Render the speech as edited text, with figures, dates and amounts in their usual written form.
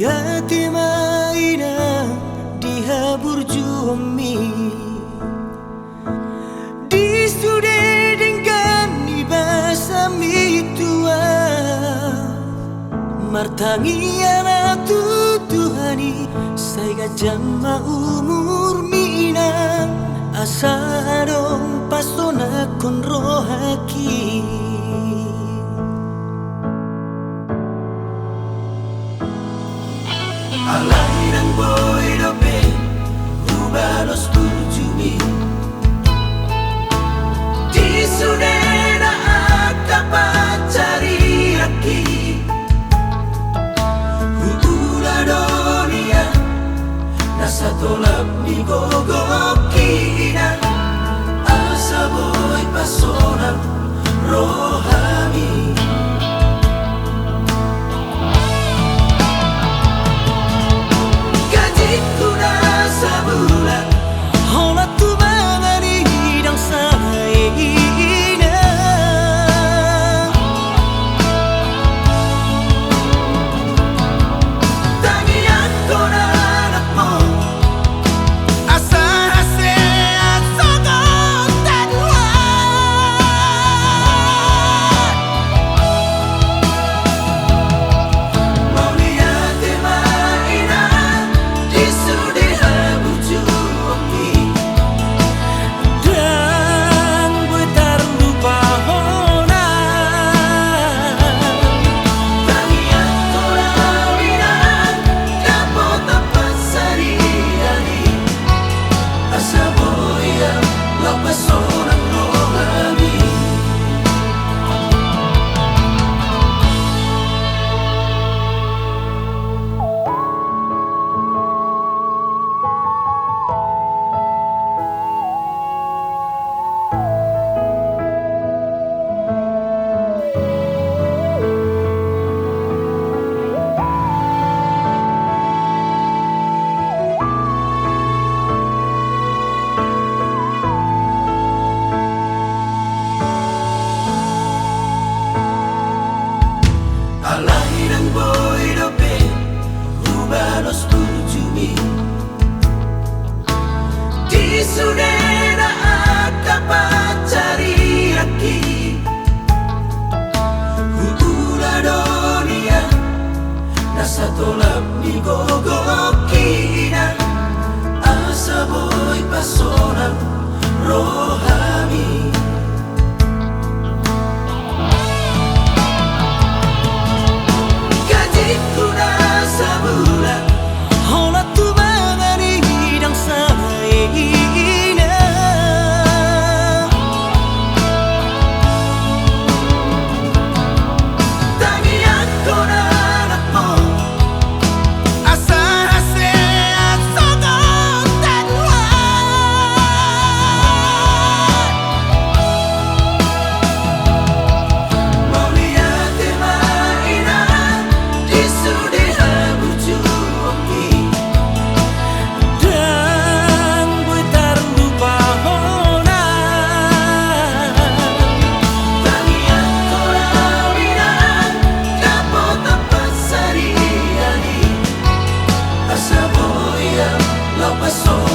Moliate maina diha burjuomi di sude dengan ibasa mitua martangi anak tutuhani saya jama umur mina asadong pasona kon rohaki alay ng boy dope rubalos tujumi di sudena akapacari aki hukula donia nasa tolap ni gogokina asa boy pasona rohani Sudena akapacari aki hukula donia nasa tolap ni gogokina asa boy pasona rohani gajiku nasa bulan hola tu mangani dang sa pasó.